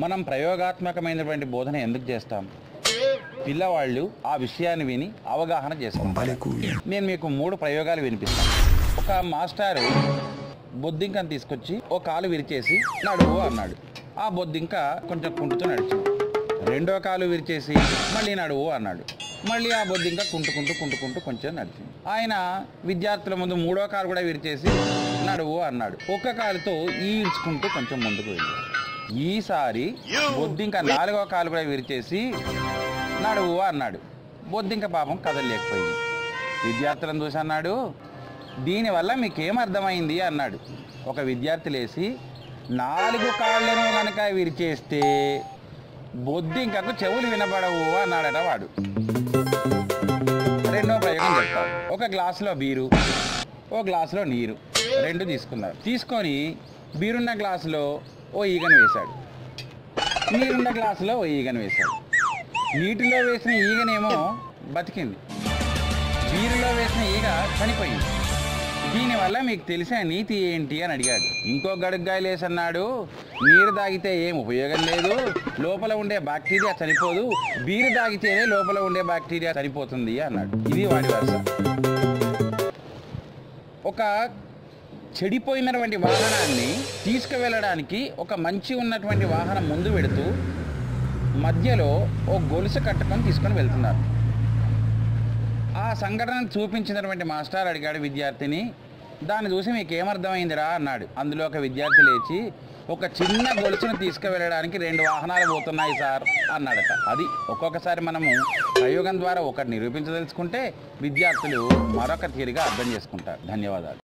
మనం ప్రయోగాత్మకమైనటువంటి బోధన ఎందుకు చేస్తాం? పిల్లవాళ్ళు ఆ విషయాన్ని విని అవగాహన చేసుకుంటారు. నేను మీకు 3 ప్రయోగాలు వినిపిస్తాను. ఒక మాస్టారు బొద్దింకను తీసుకొచ్చి ఓ కాలు విరిచేసి నడువు అన్నాడు. ఆ బొద్దింక కొంచెం కుంటుతూ నడిచింది. రెండో కాలు విరిచేసి మళ్ళీ నడువు అన్నాడు. మళ్ళీ ఆ బొద్దింక కుంటుకుంటూ కొంచెం నడిచింది. ఆయన విద్యార్థుల ముందు మూడో కాలు కూడా విరిచేసి నడువు అన్నాడు. ఒక్క కాలుతో ఈడ్చుకుంటూ కొంచెం ముందుకు వెళ్ళాడు. ఈసారి బొద్దింక 4వ కాలు కూడా విరిచేసి నడువు అన్నాడు. బొద్దింక పాపం కదలలేకపోయింది. విద్యార్థులను చూసి అన్నాడు, దీనివల్ల మీకేం అర్థమైంది అన్నాడు. ఒక విద్యార్థి లేచి 4 కాళ్ళను కనుక విరిచేస్తే బొద్దింకకు చెవులు వినపడవు అన్నాడట వాడు. రెండో ప్రయోగం చెప్తాడు. ఒక గ్లాసులో బీరు, ఓ గ్లాసులో నీరు 2 తీసుకున్నారు. తీసుకొని బీరున్న గ్లాసులో ఓ ఈగను వేశాడు, నీరున్న గ్లాసులో ఓ ఈగను వేశాడు. నీటిలో వేసిన ఈగనేమో బతికింది, బీరులో వేసిన ఈగ చనిపోయింది. దీనివల్ల మీకు తెలిసిన నీతి ఏంటి అని అడిగాడు. ఇంకో గడుగ్గాయలు వేసన్నాడు, నీరు తాగితే ఏం ఉపయోగం లేదు, లోపల ఉండే బ్యాక్టీరియా చనిపోదు, బీరు తాగితేనే లోపల ఉండే బ్యాక్టీరియా చనిపోతుంది అన్నాడు. ఇది వాడి వరుస. ఒక చెడిపోయినటువంటి వాహనాన్ని తీసుకువెళ్ళడానికి ఒక మంచి ఉన్నటువంటి వాహనం ముందు పెడుతూ మధ్యలో ఓ గొలుసు కట్టుకొని తీసుకొని వెళ్తున్నారు. ఆ సంఘటనను చూపించినటువంటి మాస్టర్ అడిగాడు విద్యార్థిని, దాన్ని చూసి మీకు ఏమర్థమైందిరా అన్నాడు. అందులో ఒక విద్యార్థి లేచి, ఒక చిన్న గొలుసును తీసుకువెళ్ళడానికి 2 వాహనాలు పోతున్నాయి సార్ అన్నాడట. అది ఒక్కొక్కసారి మనము ప్రయోగం ద్వారా ఒకటి నిరూపించదలుచుకుంటే విద్యార్థులు మరొక తీరుగా అర్థం చేసుకుంటారు. ధన్యవాదాలు.